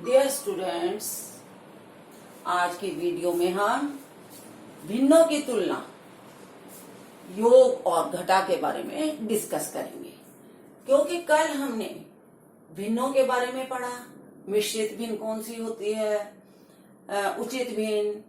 Dear students, आज की video में हम भिन्नों की तुलना योग और घटा के बारे में डिस्कस करेंगे। क्योंकि कल हमने भिन्नों के बारे में पढ़ा, मिश्रित भिन्न कौन सी होती है, उचित भिन्न,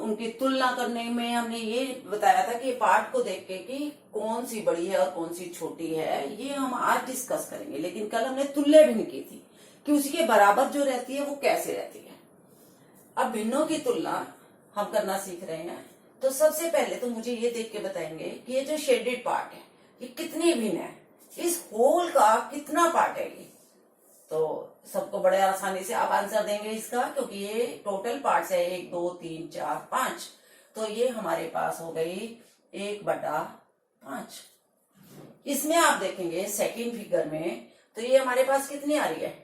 उनकी तुलना करने में हमने ये बताया था कि पार्ट को देख के कि कौन सी बड़ी है और कौन सी छोटी है, ये हम आज डिस्कस करेंगे। लेकिन कल हमने तुल्य भिन्न की थी कि उसके बराबर जो रहती है वो कैसे रहती है। अब भिन्नों की तुलना हम करना सीख रहे हैं, तो सबसे पहले तो मुझे ये देख के बताएंगे कि ये जो शेडेड पार्ट है ये कितनी भिन्न है, इस होल का कितना पार्ट है ये। तो सबको बड़े आसानी से आप आंसर देंगे इसका, क्योंकि ये टोटल पार्ट्स है 1 2 3 4 5। तो ये हमारे पास हो गई 1/5। इसमें आप देखेंगे सेकंड फिगर में, तो ये हमारे पास कितनी आ रही है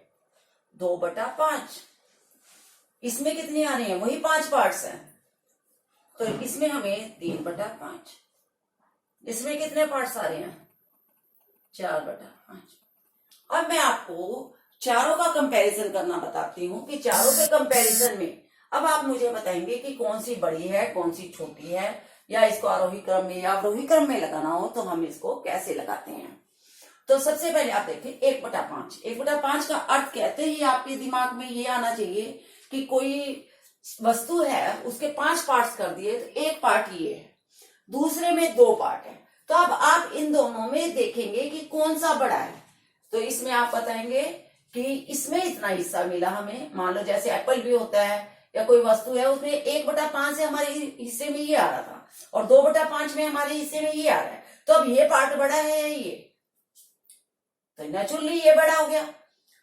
2/5। इसमें कितनी आ रही है, वही 5 पार्ट्स हैं, तो इसमें हमें 3/5। इसमें कितने पार्ट्स आ रहे हैं 4/5। अब मैं आपको चारों का कंपैरिजन करना बताती हूँ कि चारों के कंपैरिजन में अब आप मुझे बताएंगे कि कौन सी बड़ी है कौन सी छोटी है, या इसको आरोही क्रम में या अवरोही क्रम में लगाना हो तो हम इसको कैसे लगाते हैं। तो सबसे पहले आप देखें 1/5। 1/5 का अर्थ कहते ही आपके दिमाग में ये आना चाहिए कि कोई वस्तु है उसके 5 पार्ट्स कर दिए, तो एक पार्ट ये है, दूसरे में 2 पार्ट है। तो अब आप इन दोनों में देखेंगे कि कौन सा बड़ा है। तो इसमें आप बताएंगे कि इसमें इतना हिस्सा मिला हमें, मान लो जैसे एप्पल भी होता है या कोई वस्तु है, उसमें 1/5 से हमारे हिस्से में ये आ रहा था और 2/5 में हमारे हिस्से में ये आ रहा है। तो अब ये पार्ट बड़ा है या ये, तो नेचुरली ये बड़ा हो गया।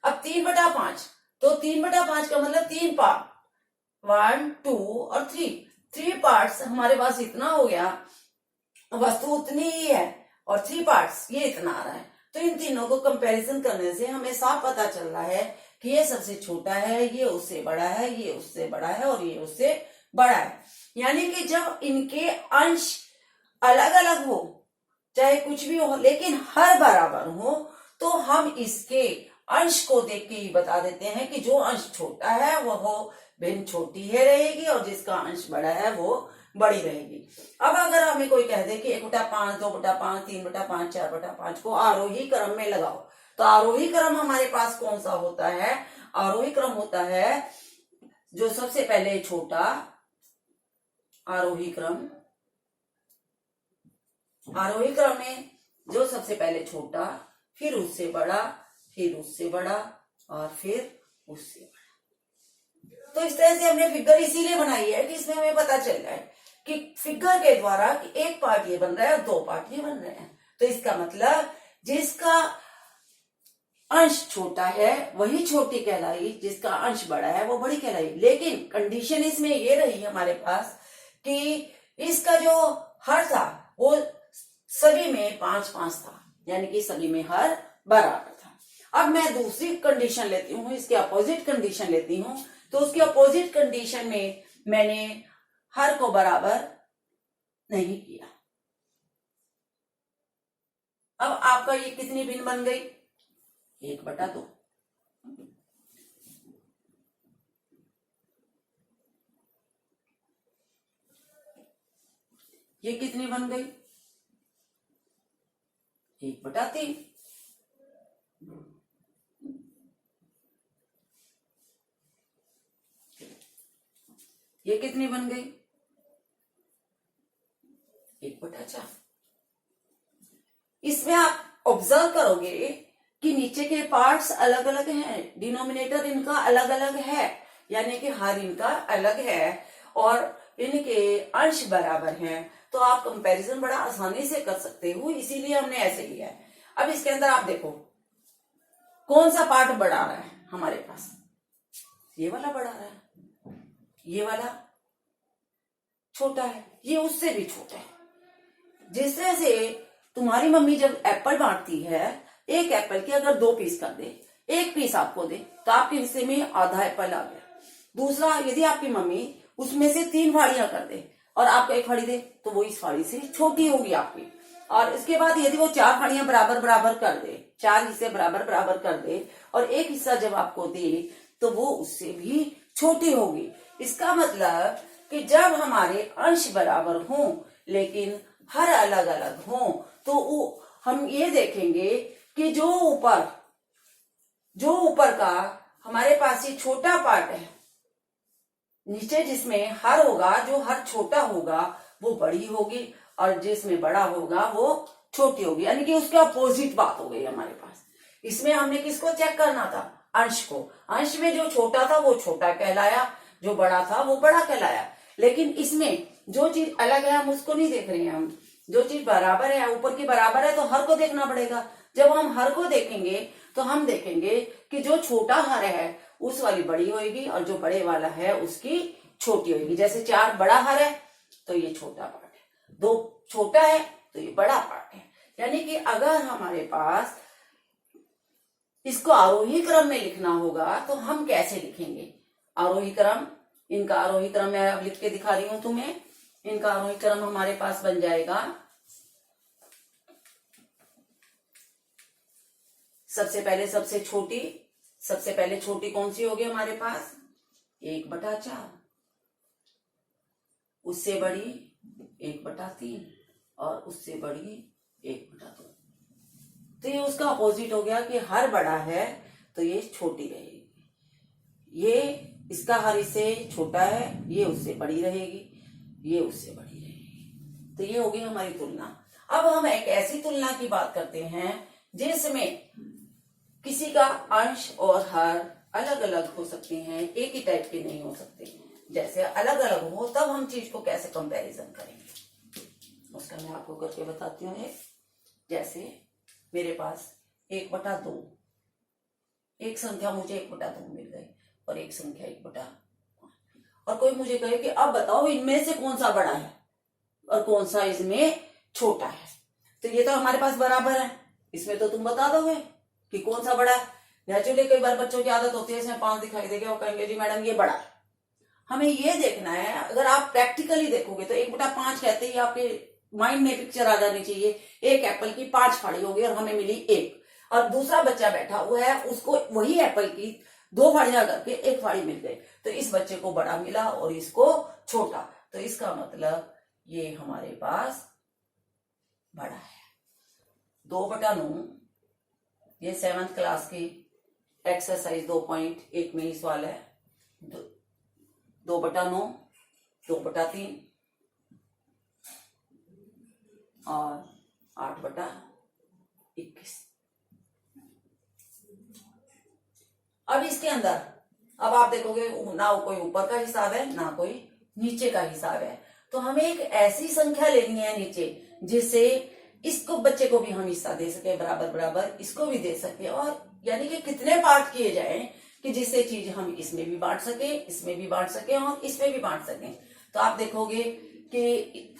अब 3/5, तो 3/5 का मतलब 3 पार्ट, 1 2 और 3 पार्ट्स हमारे पास इतना हो गया, वस्तु उतनी ही है और 3 पार्ट्स ये इतना आ रहा है। तो इन तीनों को कंपैरिजन करने से हमें साफ पता चल रहा है कि ये सबसे छोटा है, ये उससे बड़ा है, ये उससे बड़ा है और ये उससे बड़ा है। यानी कि जब इनके अंश अलग अलग हो, चाहे कुछ भी हो, लेकिन हर बराबर हो, तो हम इसके अंश को देख के ही बता देते हैं कि जो अंश छोटा है वो भिन्न छोटी है रहेगी और जिसका अंश बड़ा है वो बड़ी रहेगी। अब अगर हमें कोई कह दे कि 1/5 2/5 3/5 4/5 को आरोही क्रम में लगाओ, तो आरोही क्रम हमारे पास कौन सा होता है, आरोही क्रम होता है जो सबसे पहले छोटा, आरोही क्रम में जो सबसे पहले छोटा, फिर उससे बड़ा, फिर उससे बड़ा और फिर उससे बड़ा। तो इस तरह से हमने फिगर इसीलिए बनाई है कि इसमें हमें पता चल जाए कि फिगर के द्वारा कि एक पार्ट ये बन रहा है और 2 पार्ट ये बन रहे हैं। तो इसका मतलब जिसका अंश छोटा है वही छोटी कहलाई, जिसका अंश बड़ा है वो बड़ी कहलाई। लेकिन कंडीशन इसमें ये रही हमारे पास कि इसका जो हर था वो सभी में 5-5 था, यानी कि सभी में हर बराबर था। अब मैं दूसरी कंडीशन लेती हूँ, इसकी अपोजिट कंडीशन लेती हूँ। तो उसकी अपोजिट कंडीशन में मैंने हर को बराबर नहीं किया। अब आपका ये कितनी भिन्न बन गई 1/2। ये कितनी बन गई 1/3। ये कितनी बन गई 1/4। इसमें आप ऑब्जर्व करोगे कि नीचे के पार्ट्स अलग अलग हैं, डिनोमिनेटर इनका अलग अलग है, यानी कि हर इनका अलग है और इनके अंश बराबर हैं। तो आप कंपैरिजन बड़ा आसानी से कर सकते हो, इसीलिए हमने ऐसे लिया है। अब इसके अंदर आप देखो कौन सा पार्ट बड़ा रहा है हमारे पास, ये वाला बड़ा रहा है, ये वाला छोटा है, ये उससे भी छोटा है। जिस तरह से तुम्हारी मम्मी जब एप्पल बांटती है, एक एप्पल के अगर 2 पीस कर दे, एक पीस आपको दे, तो आपके हिस्से में आधा एप्पल आ गया। दूसरा, यदि आपकी मम्मी उसमें से 3 फाड़ियां कर दे और आपको 1 फाड़ी दे, तो वो इस फाड़ी से छोटी होगी आपकी। और इसके बाद यदि वो 4 फाड़ियां बराबर बराबर कर दे, 4 हिस्से बराबर बराबर कर दे और एक हिस्सा जब आपको दे, तो वो उससे भी छोटी होगी। इसका मतलब कि जब हमारे अंश बराबर हों लेकिन हर अलग अलग हों तो हम ये देखेंगे कि जो ऊपर का हमारे पास ये छोटा पार्ट है, नीचे जिसमें हर होगा, जो हर छोटा होगा वो बड़ी होगी और जिसमें बड़ा होगा वो छोटी होगी, यानी कि उसके अपोजिट बात हो गई हमारे पास। इसमें हमने किसको चेक करना था? अंश को। अंश में जो छोटा था वो छोटा कहलाया, जो बड़ा था वो बड़ा कहलाया। लेकिन इसमें जो चीज अलग है हम उसको नहीं देख रहे हैं, हम जो चीज बराबर है, ऊपर की बराबर है तो हर को देखना पड़ेगा। जब हम हर को देखेंगे तो हम देखेंगे कि जो छोटा हर है उस वाली बड़ी होगी और जो बड़े वाला है उसकी छोटी होगी। जैसे 4 बड़ा हर है तो ये छोटा पार्ट है, 2 छोटा है तो ये बड़ा पार्ट है। यानी कि अगर हमारे पास इसको आरोही क्रम में लिखना होगा तो हम कैसे लिखेंगे? आरोही क्रम, इनका आरोही क्रम मैं अब लिख के दिखा रही हूं तुम्हें। इनका आरोही क्रम हमारे पास बन जाएगा, सबसे पहले छोटी कौन सी होगी हमारे पास? 1/4, उससे बड़ी 1/3 और उससे बड़ी 1/2। तो ये उसका अपोजिट हो गया कि हर बड़ा है तो ये छोटी रहेगी, ये इसका हर इससे छोटा है, ये उससे बड़ी रहेगी, ये उससे बड़ी रहेगी। तो ये होगी हमारी तुलना। अब हम एक ऐसी तुलना की बात करते हैं जिसमें किसी का अंश और हर अलग अलग हो सकते हैं, एक ही टाइप के नहीं हो सकते। जैसे अलग अलग हो तब हम चीज को कैसे कंपैरिजन करेंगे उसका मैं आपको करके बताती हूँ। जैसे मेरे पास 1/2, एक संख्या मुझे 1/2 मिल गई और एक संख्या 1/5, और कोई मुझे कहे कि अब बताओ इनमें से कौन सा बड़ा है और कौन सा इसमें छोटा है। तो ये तो हमारे पास बराबर है, इसमें तो तुम बता दोगे कि कौन सा बड़ा है। नेचुरली कई बार बच्चों की आदत होती है इसमें 5 दिखाई देगा और कहेंगे जी मैडम ये बड़ा है। हमें ये देखना है, अगर आप प्रैक्टिकली देखोगे तो 1/5 कहते ही आपके माइंड में पिक्चर आ जानी चाहिए, एक एप्पल की 5 फाड़ी होगी और हमें मिली 1, और दूसरा बच्चा बैठा हुआ है उसको वही एप्पल की 2 फाड़ियां करके 1 फाड़ी मिल गई, तो इस बच्चे को बड़ा मिला और इसको छोटा। तो इसका मतलब ये हमारे पास बड़ा है। 2/9 ये 7th क्लास की एक्सरसाइज 2.1 में ही सवाल है। 2/9, 2/3 और 8/21। अब इसके अंदर अब आप देखोगे ना कोई ऊपर का हिसाब है ना कोई नीचे का हिसाब है, तो हमें एक ऐसी संख्या लेनी है नीचे जिससे इसको बच्चे को भी हम हिस्सा दे सके, बराबर बराबर इसको भी दे सके, और यानी कि कितने पार्ट किए जाएं कि जिससे चीज हम इसमें भी बांट सके, इसमें भी बांट सके और इसमें भी बांट सके। तो आप देखोगे कि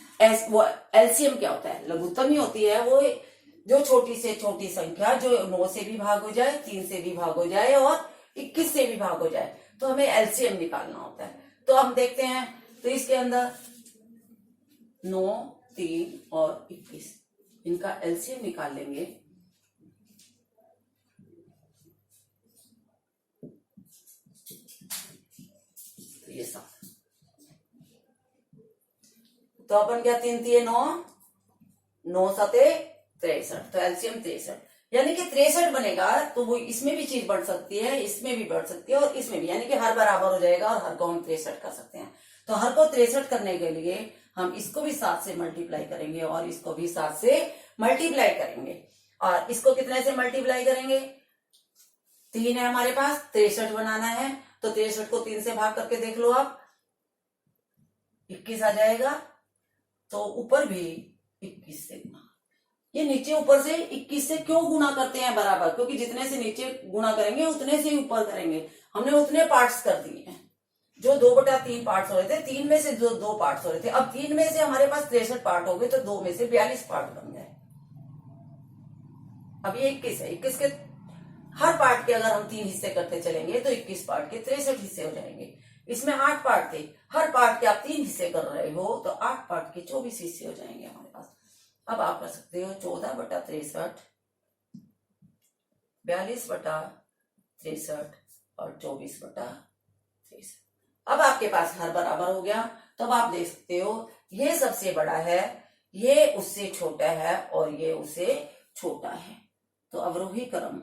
वो एलसीएम क्या होता है, लघुत्तम ही होती है वो, जो छोटी से छोटी संख्या जो 9 से भी भाग हो जाए, 3 से भी भाग हो जाए और 21 से भी भाग हो जाए, तो हमें एलसीएम निकालना होता है। तो हम देखते हैं, तो इसके अंदर 9, 3 और 21 इनका एलसीएम निकाल लेंगे। तो ये 7, तो अपन क्या 3 3 9, 9 7 63, तो एलसीएम 63, यानी कि 63 बनेगा। तो वो इसमें भी चीज बढ़ सकती है, इसमें भी बढ़ सकती है और इसमें भी, यानी कि हर बराबर हो जाएगा और हर को हम 63 कर सकते हैं। तो हर को 63 करने के लिए हम इसको भी 7 से मल्टीप्लाई करेंगे और इसको भी 7 से मल्टीप्लाई करेंगे, और इसको कितने से मल्टीप्लाई करेंगे? 3 है हमारे पास, 63 बनाना है, तो 63 को 3 से भाग करके देख लो आप, 21 आ जाएगा। तो ऊपर भी 21 से गुना, ये नीचे ऊपर से 21 से क्यों गुना करते हैं बराबर? क्योंकि जितने से नीचे गुना करेंगे उतने से ही ऊपर करेंगे। हमने उतने पार्ट्स कर दिए हैं, जो 2/3 पार्ट्स हो रहे थे, 3 में से जो 2 पार्ट्स हो रहे थे, अब 3 में से हमारे पास 63 पार्ट हो गए, तो 2 में से 42 पार्ट बन गए। अब ये 21 है, 21 के हर पार्ट के अगर हम 3 हिस्से करते चलेंगे तो 21 पार्ट के 63 हिस्से हो जाएंगे। इसमें 8 पार्ट थे, हर पार्ट के आप 3 हिस्से कर रहे हो तो 8 पार्ट के 24 हिस्से हो जाएंगे हमारे पास। अब आप कर सकते हो 14/63, 42/63 और 24/63। अब आपके पास हर बराबर हो गया। तब आप देख सकते हो ये सबसे बड़ा है, ये उससे छोटा है और ये उससे छोटा है। तो अवरोही क्रम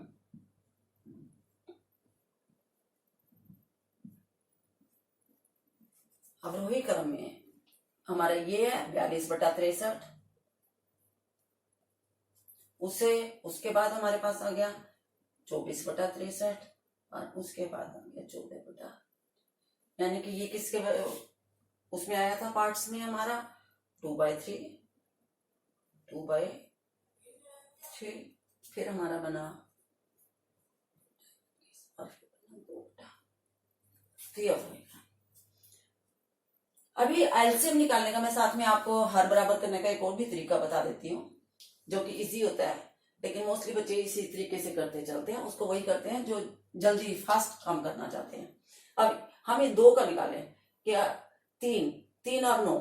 में हमारा ये है 42/63। उसके बाद हमारे पास आ गया 24/63 और उसके बाद आ गया 14 यानी कि ये किसके उसमें आया था पार्ट्स में हमारा 2/3 फिर हमारा बना अभी एलसीएम निकालने का मैं साथ में आपको हर बराबर करने का एक और भी तरीका बता देती हूँ जो कि इजी होता है, लेकिन मोस्टली बच्चे इसी तरीके से करते चलते हैं, उसको वही करते हैं जो जल्दी फास्ट काम करना चाहते हैं। अब हम इन 2 का निकालें क्या 3 और 9,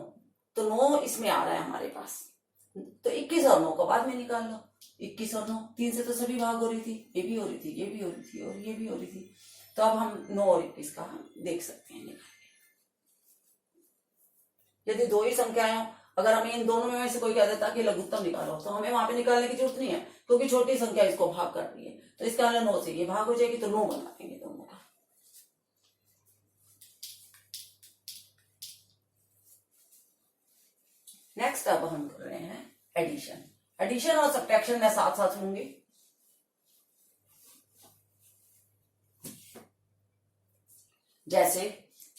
तो 9 इसमें आ रहा है हमारे पास, तो 21 और 9 को बाद में निकाल लो। 21 और 9 3 से तो सभी भाग हो रही थी, ये भी हो रही थी, ये भी हो रही थी और ये भी हो रही थी। तो अब हम 9 और 21 का हम देख सकते हैं निकाल के। यदि 2 ही संख्याएं हो, अगर हमें इन दोनों में से कोई कह देता कि लघुत्तम निकालो, तो हमें वहां पे निकालने की जरूरत नहीं है, क्योंकि छोटी संख्या इसको भाग कर रही है। तो इसका 9 से ये भाग हो जाएगी, तो 9 बना देंगे दोनों का। नेक्स्ट अब हम कर रहे हैं एडिशन और सब्ट्रैक्शन मैं साथ साथ लूंगी। जैसे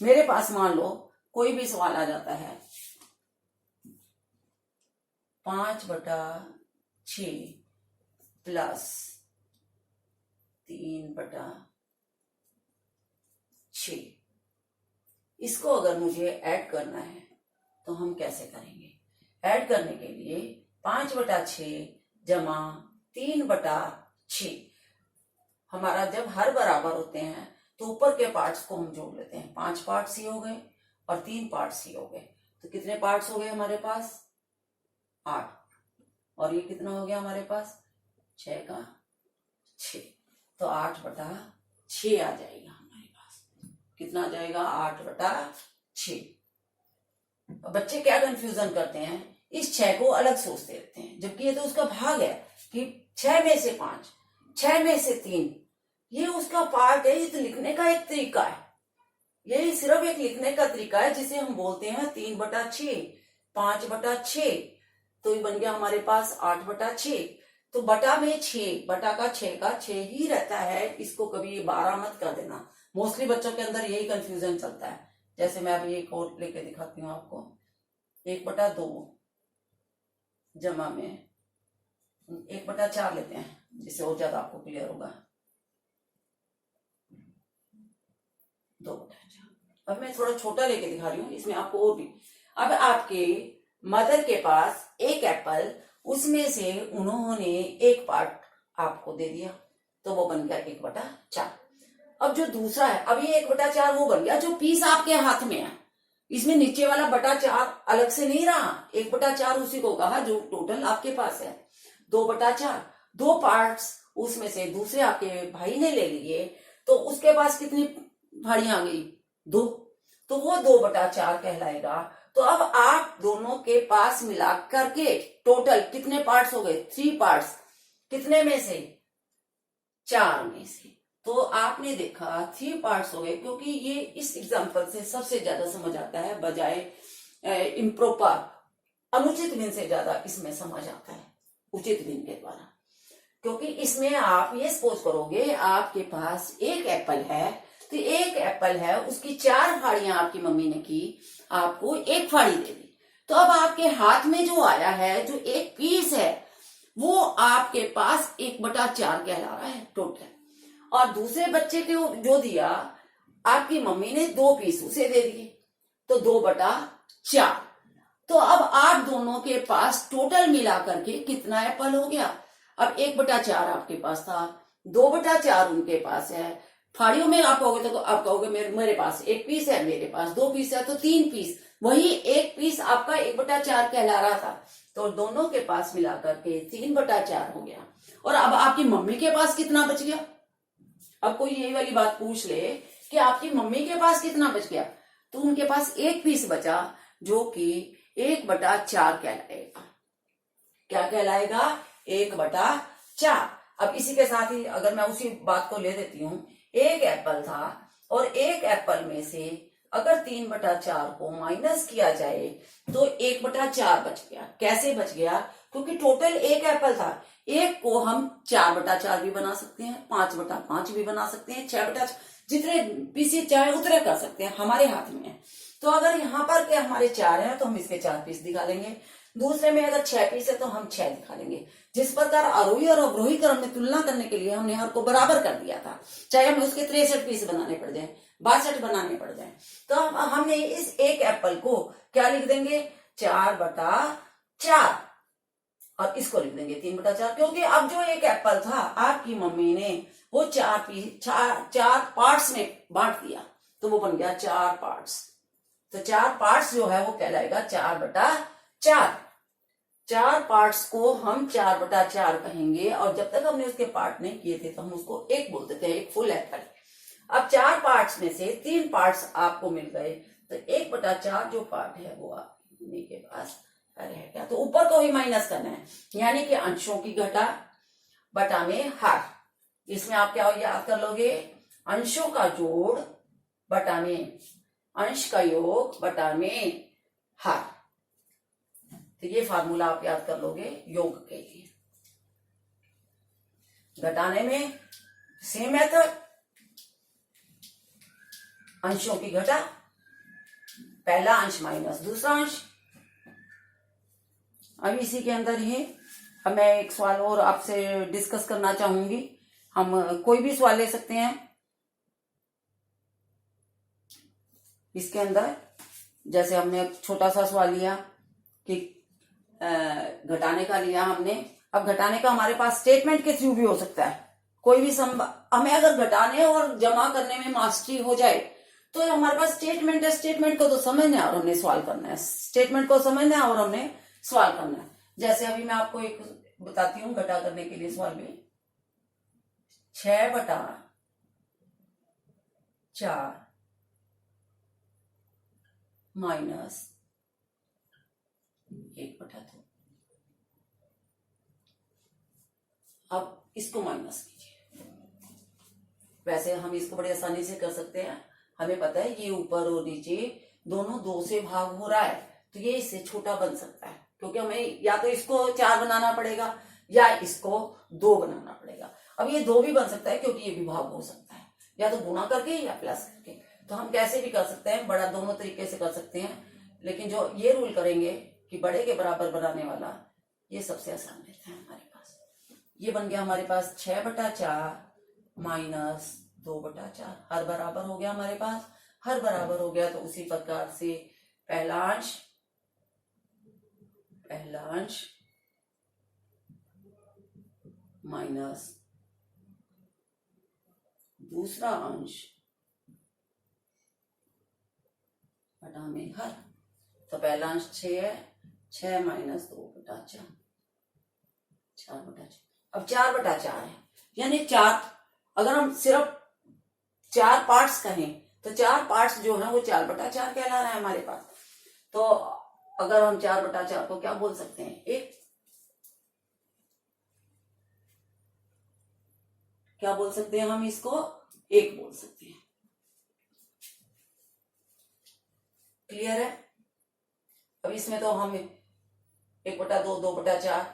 मेरे पास मान लो कोई भी सवाल आ जाता है 5/6 प्लस 3/6, इसको अगर मुझे ऐड करना है तो हम कैसे करेंगे? ऐड करने के लिए 5/6 जमा 3/6, हमारा जब हर बराबर होते हैं तो ऊपर के पार्ट्स को हम जोड़ लेते हैं। 5 पार्ट्स ही हो गए और 3 पार्ट्स ही हो गए, तो कितने पार्ट्स हो गए हमारे पास? 8। और ये कितना हो गया हमारे पास? 6 का 6, तो 8/6 आ जाएगा हमारे पास। कितना आ जाएगा? 8/6। बच्चे क्या कंफ्यूजन करते हैं, इस 6 को अलग सोचते रहते हैं, जबकि ये तो उसका भाग है कि 6 में से 5, 6 में से 3, ये उसका पार्ट है। ये तो लिखने का एक तरीका है, यही सिर्फ एक लिखने का तरीका है जिसे हम बोलते हैं 3/6, 5/6। तो ये बन गया हमारे पास 8/6। तो बटा में 6, बटा का 6 का 6 ही रहता है, इसको कभी 12 मत कर देना। मोस्टली बच्चों के अंदर यही कंफ्यूजन चलता है। जैसे मैं अभी एक और लेके दिखाती हूँ आपको, 1/2 जमा में 1/4 लेते हैं, जिससे और ज्यादा आपको क्लियर होगा। 2/4। अब मैं थोड़ा छोटा लेके दिखा रही हूँ, इसमें आपको और भी। अब आपके मदर के पास एक एप्पल, उसमें से उन्होंने एक पार्ट आपको दे दिया, तो वो बन गया 1/4। अब जो दूसरा है, अब ये 1/4 वो बन गया जो पीस आपके हाथ में है, इसमें नीचे वाला 4 अलग से नहीं रहा। 1/4 उसी को कहा जो टोटल आपके पास है। 2/4, 2 पार्ट्स उसमें से दूसरे आपके भाई ने ले लिए, तो उसके पास कितनी फाड़ियां आ गई? 2, तो वो 2/4 कहलाएगा। तो अब आप दोनों के पास मिला करके टोटल कितने पार्ट्स हो गए? 3 पार्ट्स। कितने में से? 4 में से। तो आपने देखा 3 पार्ट्स हो गए, क्योंकि ये इस एग्जाम्पल से सबसे ज्यादा समझ आता है, बजाय इम्प्रॉपर अनुचित भिन्न से ज्यादा इसमें समझ आता है उचित भिन्न के द्वारा। क्योंकि इसमें आप ये सपोज करोगे आपके पास एक एप्पल है, तो एक एप्पल है, उसकी 4 फाड़ियां आपकी मम्मी ने की, आपको 1 फाड़ी दे दी। तो अब आपके हाथ में जो आया है, जो एक पीस है, वो आपके पास 1/4 कहला रहा है टोटल। और दूसरे बच्चे को जो दिया आपकी मम्मी ने 2 पीस उसे दे दिए, तो 2/4। तो अब आप दोनों के पास टोटल मिला करके कितना एप्पल हो गया? अब 1/4 आपके पास था, 2/4 उनके पास है। फाड़ियों में आप कहोगे तो आप कहोगे मेरे पास 1 पीस है, मेरे पास 2 पीस है, तो 3 पीस। वही 1 पीस आपका 1/4 कहला रहा था, तो दोनों के पास मिलाकर के 3/4 हो गया। और अब आपकी मम्मी के पास कितना बच गया? अब कोई यही वाली बात पूछ ले कि आपकी मम्मी के पास कितना बच गया, तो उनके पास एक पीस बचा जो कि 1/4 कहलाएगा। क्या कहलाएगा? 1/4। अब इसी के साथ ही अगर मैं उसी बात को ले देती हूं, एक एप्पल था और एक एप्पल में से अगर 3/4 को माइनस किया जाए तो 1/4 बच गया। कैसे बच गया? क्योंकि टोटल एक एप्पल था, एक को हम 4/4 भी बना सकते हैं, 5/5 भी बना सकते हैं, 6/4, जितने पीस चाहे उतने कर सकते हैं, हमारे हाथ में है। तो अगर यहाँ पर के हमारे 4 हैं तो हम इसके 4 पीस दिखा लेंगे, दूसरे में अगर 6 पीस है तो हम 6 दिखा लेंगे। जिस प्रकार आरोही और अवरोही क्रम में तुलना करने के लिए हमने हर को बराबर कर दिया था, चाहे हमें उसके 63 पीस बनाने पड़ जाए, 62 बनाने पड़ जाए, तो हमने इस एक एप्पल को क्या लिख देंगे? 4/4 और इसको लिख देंगे 3/4, क्योंकि अब जो एक एप्पल था आपकी मम्मी ने वो 4 पार्ट्स में बांट दिया, तो वो बन गया 4 पार्ट्स। तो 4 पार्ट्स जो है वो कहलाएगा 4/4। 4 पार्ट्स को हम 4/4 कहेंगे, और जब तक हमने उसके पार्ट नहीं किए थे तो हम उसको एक बोलते थे, एक फुल एप्पल। अब 4 पार्ट्स में से 3 पार्ट्स आपको मिल गए, तो 1/4 जो पार्ट है वो आपके के पास रह गया। तो ऊपर को ही माइनस करना है, यानी कि अंशों की घटा बटा में हर। इसमें आप क्या याद कर लोगे? अंशों का जोड़ बटा में अंश का योग बटा में हर। तो ये फार्मूला आप याद कर लोगे योग के लिए। घटाने में सेम मेथड, अंशों की घटा, पहला अंश माइनस दूसरा अंश। अब इसी के अंदर ही अब मैं एक सवाल और आपसे डिस्कस करना चाहूंगी। हम कोई भी सवाल ले सकते हैं इसके अंदर। जैसे हमने एक छोटा सा सवाल लिया कि घटाने का लिया हमने। अब घटाने का हमारे पास स्टेटमेंट के थ्रू भी हो सकता है, कोई भी हमें अगर घटाने और जमा करने में मास्टरी हो जाए तो हमारे पास स्टेटमेंट है, स्टेटमेंट को तो समझना है और हमने सवाल करना है, स्टेटमेंट को समझना है और हमने सवाल करना है। जैसे अभी मैं आपको एक बताती हूँ घटा करने के लिए सवाल में, 6/4 माइनस 1/2। अब इसको माइनस कीजिए। वैसे हम इसको बड़ी आसानी से कर सकते हैं, हमें पता है ये ऊपर और नीचे दोनों 2 से भाग हो रहा है, तो ये इससे छोटा बन सकता है, क्योंकि हमें या तो इसको 4 बनाना पड़ेगा या इसको 2 बनाना पड़ेगा। अब ये 2 भी बन सकता है क्योंकि ये भी भाग हो सकता है, या तो गुणा करके या प्लस करके। तो हम कैसे भी कर सकते हैं, बड़ा दोनों तरीके से कर सकते हैं, लेकिन जो ये रूल करेंगे कि बड़े के बराबर बनाने वाला, ये सबसे आसान रहता है हमारे पास। ये बन गया हमारे पास 6/4 माइनस 2/4। हर बराबर हो गया हमारे पास, हर बराबर हो गया तो उसी प्रकार से पहला अंश माइनस दूसरा अंश बटा में हर। तो पहला अंश 6 है, 6 माइनस 2/4, 4/4। अब 4/4 है, यानी 4, अगर हम सिर्फ 4 पार्ट्स कहें तो 4 पार्ट्स जो है वो 4/4 कहला रहा है हमारे पास। तो अगर हम 4/4 को क्या बोल सकते हैं? एक। क्या बोल सकते हैं हम इसको? 1 बोल सकते हैं। क्लियर है? अब इसमें तो हम 1/2, 2/4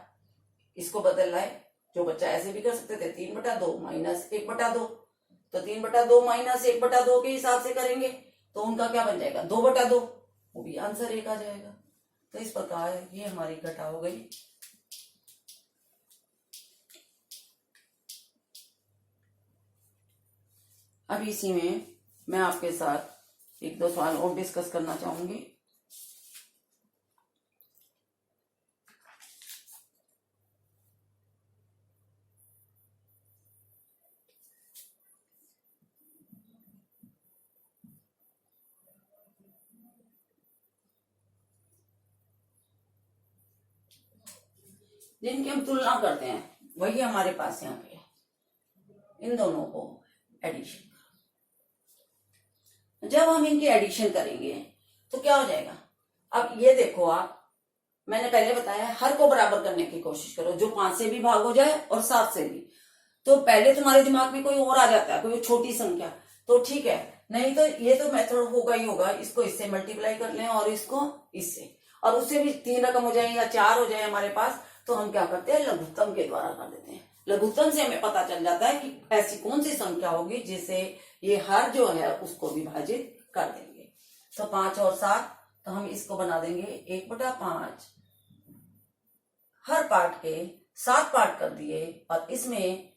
इसको बदल रहा है, जो बच्चा ऐसे भी कर सकते थे, 3/2 माइनस 1/2। तो 3/2 माइनस 1/2 के हिसाब से करेंगे तो उनका क्या बन जाएगा? 2/2, वो भी आंसर 1 आ जाएगा। तो इस प्रकार ये हमारी घटा हो गई। अब इसी में मैं आपके साथ 1-2 सवाल और डिस्कस करना चाहूंगी। जिनकी हम तुलना करते हैं वही हमारे पास यहाँ पे इन दोनों को एडिशन करो। जब हम इनकी एडिशन करेंगे तो क्या हो जाएगा, अब ये देखो आप, मैंने पहले बताया हर को बराबर करने की कोशिश करो, जो 5 से भी भाग हो जाए और 7 से भी। तो पहले तुम्हारे दिमाग में कोई और आ जाता है, कोई छोटी संख्या, तो ठीक है, नहीं तो ये तो मेथड होगा ही होगा, इसको इससे मल्टीप्लाई कर लें और इसको इससे, और उससे भी 3 रकम हो जाए या 4 हो जाए हमारे पास, तो हम क्या करते हैं, लघुत्तम के द्वारा कर देते हैं। लघुत्तम से हमें पता चल जाता है कि ऐसी कौन सी संख्या होगी जिसे ये हर जो है उसको विभाजित कर देंगे। तो 5 और 7, तो हम इसको बना देंगे 1/5, हर पार्ट के 7 पार्ट कर दिए और इसमें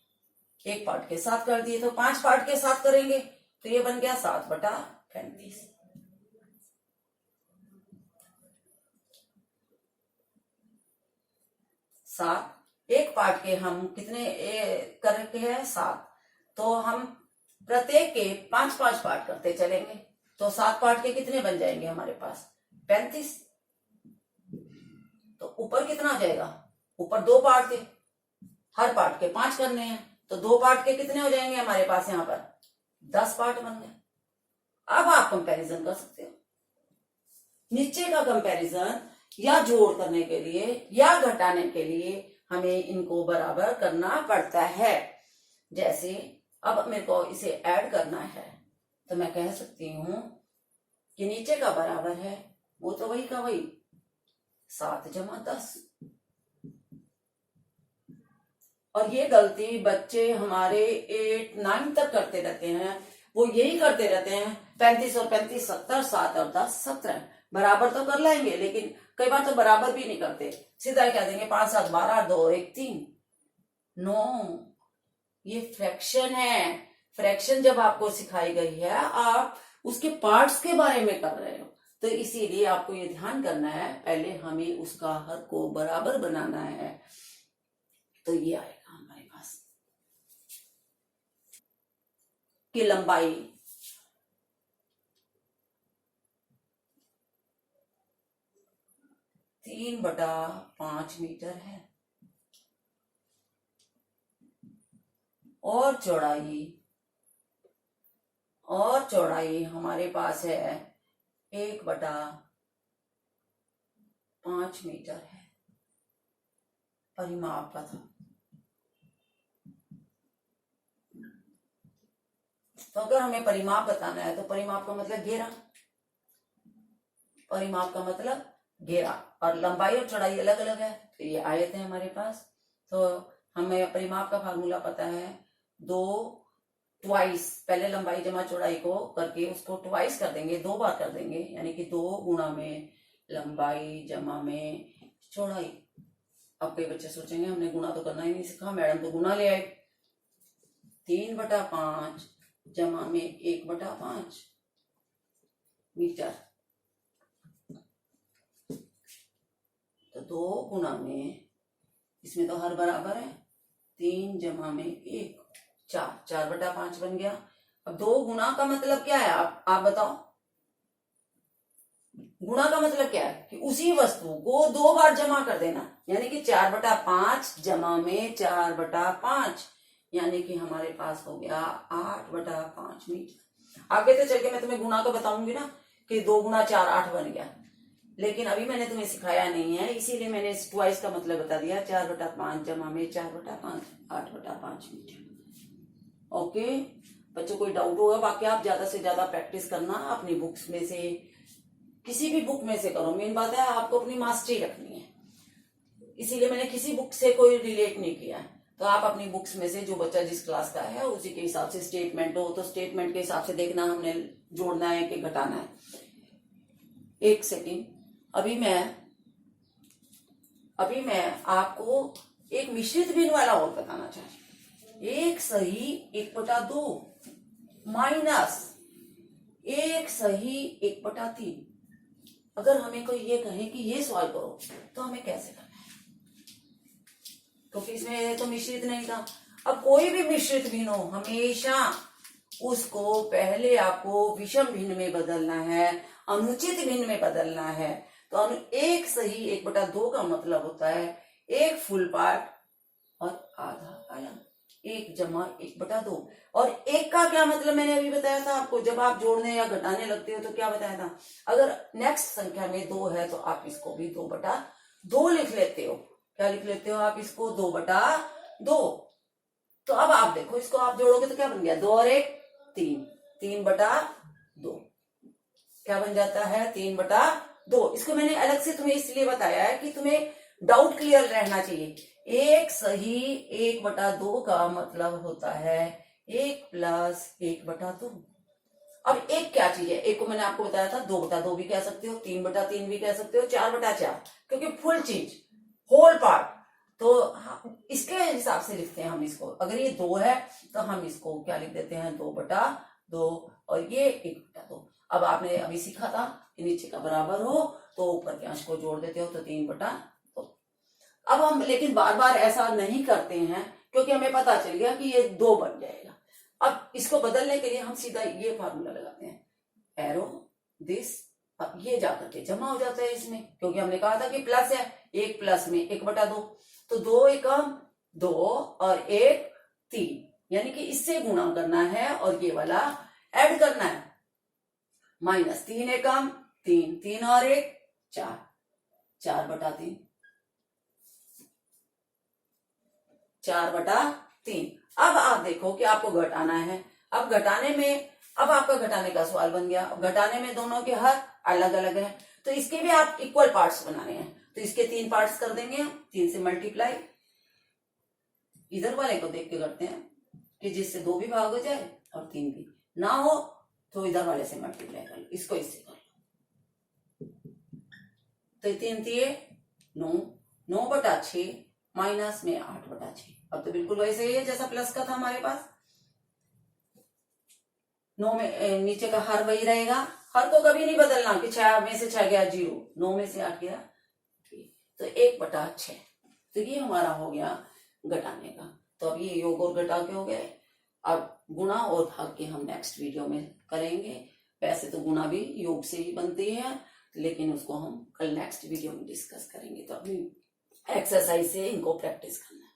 एक पार्ट के 7 कर दिए, तो 5 पार्ट के 7 करेंगे, तो ये बन गया 7/35। 7 एक पार्ट के हम कितने करके हैं, 7, तो हम प्रत्येक के 5-5 पार्ट करते चलेंगे, तो 7 पार्ट के कितने बन जाएंगे हमारे पास, 35। तो ऊपर कितना आ जाएगा, ऊपर 2 पार्ट थे, हर पार्ट के 5 करने हैं, तो 2 पार्ट के कितने हो जाएंगे हमारे पास, यहाँ पर 10 पार्ट बन गए। अब आप कंपैरिजन कर सकते हो, नीचे का कंपैरिजन या जोड़ करने के लिए या घटाने के लिए हमें इनको बराबर करना पड़ता है। जैसे अब मेरे को इसे ऐड करना है, तो मैं कह सकती हूं कि नीचे का बराबर है, वो तो वही का वही, 7 + 10। और ये गलती बच्चे हमारे 8-9 तक करते रहते हैं, वो यही करते रहते हैं, 35 और 35 70, 7 और 10 17, बराबर तो कर लेंगे लेकिन कई बार तो बराबर भी नहीं करते, सीधा क्या देंगे 5 7 12, 2 1 3। नो, ये फ्रैक्शन है। फ्रैक्शन जब आपको सिखाई गई है, आप उसके पार्ट्स के बारे में कर रहे हो, तो इसीलिए आपको ये ध्यान करना है, पहले हमें उसका हर को बराबर बनाना है, तो ये आएगा हमारे पास की लंबाई 3/5 मीटर है और चौड़ाई हमारे पास है 1/5 मीटर है। परिमाप का था, तो अगर हमें परिमाप बताना है तो परिमाप का मतलब घेरा, परिमाप का मतलब घेरा, और लंबाई और चौड़ाई अलग अलग है, तो ये आयत है हमारे पास। तो हमें परिमाप का फार्मूला पता है, 2 ट्वाइस, पहले लंबाई जमा चौड़ाई को करके उसको ट्वाइस कर देंगे, 2 बार कर देंगे, यानी कि 2 गुणा में लंबाई जमा में चौड़ाई। अब कई बच्चे सोचेंगे हमने गुणा तो करना ही नहीं सीखा, मैडम तो गुणा ले आए। 3/5 जमा में 1/5 मीटर, तो 2 गुणा में, इसमें तो हर बराबर है, 3 जमा में 1 4, 4/5 बन गया। अब 2 गुणा का मतलब क्या है, आप बताओ, गुणा का मतलब क्या है कि उसी वस्तु को 2 बार जमा कर देना, यानी कि 4/5 जमा में 4/5, यानी कि हमारे पास हो गया 8/5 मीटर। आगे तो चल के मैं तुम्हें गुणा तो बताऊंगी ना कि 2 गुणा 4 8 बन गया, लेकिन अभी मैंने तुम्हें सिखाया नहीं है, इसीलिए मैंने इस ट्वाइस का मतलब बता दिया, 4/5 जमा में 4/5 8/5 मीटर। ओके बच्चों, कोई डाउट होगा, बाकी आप ज्यादा से ज्यादा प्रैक्टिस करना, अपनी बुक्स में से किसी भी बुक में से करो, मेन बात है आपको अपनी मास्टरी रखनी है, इसीलिए मैंने किसी बुक से कोई रिलेट नहीं किया। तो आप अपनी बुक्स में से जो बच्चा जिस क्लास का है उसी के हिसाब से, स्टेटमेंट हो तो स्टेटमेंट के हिसाब से देखना हमने जोड़ना है कि घटाना है। एक सेकेंड, अभी मैं आपको एक मिश्रित भिन्न वाला और बताना चाहती हूँ। 1 सही 1/2 माइनस 1 सही 1/3। अगर हमें कोई ये कहे कि ये सॉल्व करो, तो हमें कैसे करना है, क्योंकि इसमें तो मिश्रित नहीं था। अब कोई भी मिश्रित भिन्न हो, हमेशा उसको पहले आपको विषम भिन्न में बदलना है, अनुचित भिन्न में बदलना है। तो 1 सही 1/2 का मतलब होता है 1 फुल पार्ट और आधा आयाम। 1 जमा 1/2। और 1 का क्या मतलब मैंने अभी बताया था आपको, जब आप जोड़ने या घटाने लगते हो तो क्या बताया था, अगर नेक्स्ट संख्या में 2 है तो आप इसको भी 2/2 लिख लेते हो। क्या लिख लेते हो आप इसको? 2/2। तो अब आप देखो, इसको आप जोड़ोगे तो क्या बन गया? 2 और 1 3, 3/2 क्या बन जाता है? 3/2। इसको मैंने अलग से तुम्हें इसलिए बताया है कि तुम्हें डाउट क्लियर रहना चाहिए। एक सही 1/2 का मतलब होता है 1 + 1/2। अब एक क्या चीज है? एक को मैंने आपको बताया था 2/2 भी कह सकते हो, 3/3 भी कह सकते हो, 4/4, क्योंकि फुल चीज, होल पार्ट। तो इसके हिसाब से लिखते हैं हम इसको। अगर ये 2 है तो हम इसको क्या लिख देते हैं? 2/2। और ये 1/2। अब आपने अभी सीखा था कि नीचे का बराबर हो तो ऊपर के अंश को जोड़ देते हो, तो 3/2। अब हम लेकिन बार बार ऐसा नहीं करते हैं, क्योंकि हमें पता चल गया कि ये 2 बन जाएगा। अब इसको बदलने के लिए हम सीधा ये फार्मूला लगाते हैं, एरो दिस। अब ये जाकर के जमा हो जाता है इसमें, क्योंकि हमने कहा था कि प्लस है, 1 प्लस में 1/2। तो 2 एकम 2 और 1 3, यानी कि इससे गुणा करना है और ये वाला ऐड करना है। -3 एकम 3, 3 और 1 4, 4/3, 4/3। अब आप देखो कि आपको घटाना है। अब घटाने में, अब आपका घटाने का सवाल बन गया। अब घटाने में दोनों के हर अलग अलग है, तो इसके भी आप इक्वल पार्ट्स बनाने हैं। तो इसके 3 पार्ट्स कर देंगे, 3 से मल्टीप्लाई। इधर वाले को देख के करते हैं कि जिससे 2 भी भाग हो जाए और 3 भी ना हो, तो इधर वाले से मल्टीप्लाई कर लो, इसको इससे कर लो। तो 3 9, 9/6 माइनस में 8/6। अब तो बिल्कुल वैसे ही है जैसा प्लस का था हमारे पास। 9 में नीचे का हर वही रहेगा, हर को कभी नहीं बदलना कि 6 में से 6 गया 0, 9 में से 8 गया 3, तो 1/6। तो ये हमारा हो गया घटाने का। तो अब ये योग और घटा के हो गए। अब गुणा और भाग के हम नेक्स्ट वीडियो में करेंगे। वैसे तो गुणा भी योग से ही बनती है, लेकिन उसको हम कल नेक्स्ट वीडियो में डिस्कस करेंगे। तो अभी एक्सरसाइज से इनको प्रैक्टिस करना है।